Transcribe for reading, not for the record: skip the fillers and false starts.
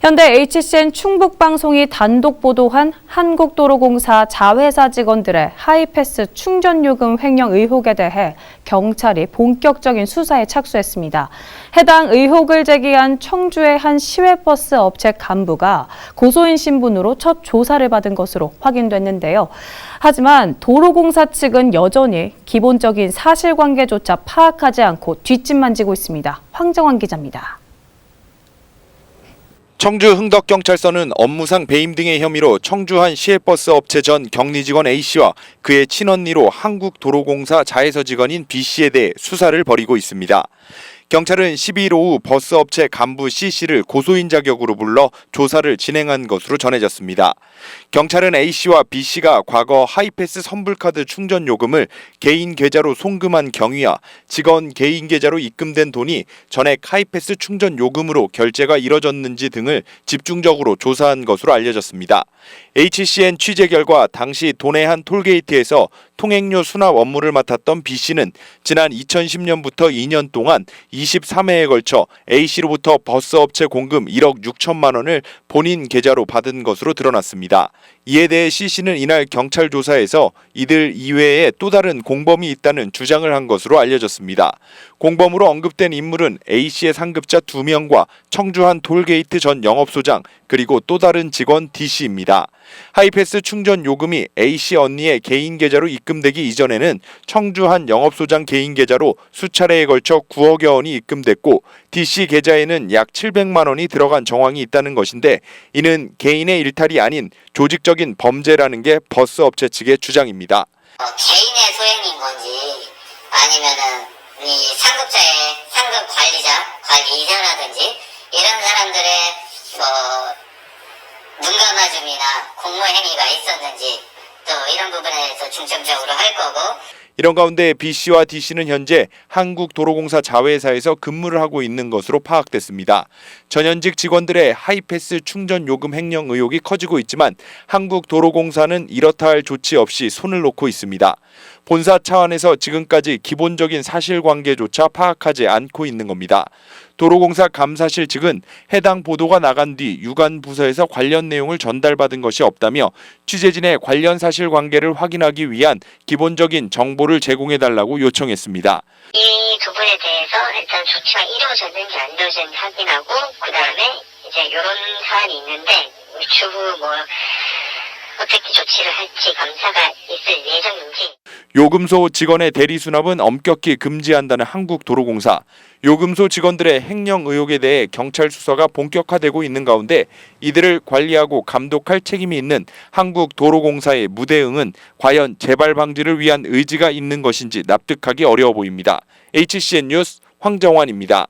현대 HCN 충북방송이 단독 보도한 한국도로공사 자회사 직원들의 하이패스 충전요금 횡령 의혹에 대해 경찰이 본격적인 수사에 착수했습니다. 해당 의혹을 제기한 청주의 한 시외버스 업체 간부가 고소인 신분으로 첫 조사를 받은 것으로 확인됐는데요. 하지만 도로공사 측은 여전히 기본적인 사실관계조차 파악하지 않고 뒷짐만 지고 있습니다. 황정환 기자입니다. 청주 흥덕경찰서는 업무상 배임 등의 혐의로 청주 한 시외버스 업체 전 격리직원 A씨와 그의 친언니로 한국도로공사 자회사 직원인 B씨에 대해 수사를 벌이고 있습니다. 경찰은 12일 오후 버스업체 간부 C씨를 고소인 자격으로 불러 조사를 진행한 것으로 전해졌습니다. 경찰은 A씨와 B씨가 과거 하이패스 선불카드 충전 요금을 개인 계좌로 송금한 경위와 직원 개인 계좌로 입금된 돈이 전액 하이패스 충전 요금으로 결제가 이뤄졌는지 등을 집중적으로 조사한 것으로 알려졌습니다. HCN 취재 결과 당시 도내 한 톨게이트에서 통행료 수납 업무를 맡았던 B씨는 지난 2010년부터 2년 동안 23회에 걸쳐 A씨로부터 버스업체 공금 1억 6천만 원을 본인 계좌로 받은 것으로 드러났습니다. 이에 대해 C씨는 이날 경찰 조사에서 이들 이외에 또 다른 공범이 있다는 주장을 한 것으로 알려졌습니다. 공범으로 언급된 인물은 A씨의 상급자 2명과 청주 한 톨게이트 전 영업소장 그리고 또 다른 직원 D씨입니다. 하이패스 충전 요금이 A씨 언니의 개인 계좌로 입금되기 이전에는 청주 한 영업소장 개인 계좌로 수차례에 걸쳐 9억여 원이 입금됐고 D씨 계좌에는 약 700만 원이 들어간 정황이 있다는 것인데 이는 개인의 일탈이 아닌 조직적인 범죄라는 게 버스업체 측의 주장입니다. 개인의 소행인 건지 아니면은 이 상급자의 상급 관리자, 관리이사라든지 이런 사람들의 눈 감아줌이나 공모 행위가 있었는지 또 이런 부분에 대해서 중점적으로 할 거고. 이런 가운데 B씨와 D씨는 현재 한국도로공사 자회사에서 근무를 하고 있는 것으로 파악됐습니다. 전현직 직원들의 하이패스 충전 요금 횡령 의혹이 커지고 있지만 한국도로공사는 이렇다 할 조치 없이 손을 놓고 있습니다. 본사 차원에서 지금까지 기본적인 사실관계조차 파악하지 않고 있는 겁니다. 도로공사 감사실 측은 해당 보도가 나간 뒤 유관 부서에서 관련 내용을 전달받은 것이 없다며 취재진의 관련 사실관계를 확인하기 위한 기본적인 정보를 제공해달라고 요청했습니다. 이 부분에 대해서 일단 조치가 이루어졌는지 안 이루어졌는지 확인하고 그 다음에 이제 이런 사안이 있는데 추후 어떻게 조치를 할지 감사가 있을 예정인지. 요금소 직원의 대리 수납은 엄격히 금지한다는 한국도로공사. 요금소 직원들의 횡령 의혹에 대해 경찰 수사가 본격화되고 있는 가운데 이들을 관리하고 감독할 책임이 있는 한국도로공사의 무대응은 과연 재발 방지를 위한 의지가 있는 것인지 납득하기 어려워 보입니다. HCN 뉴스 황정환입니다.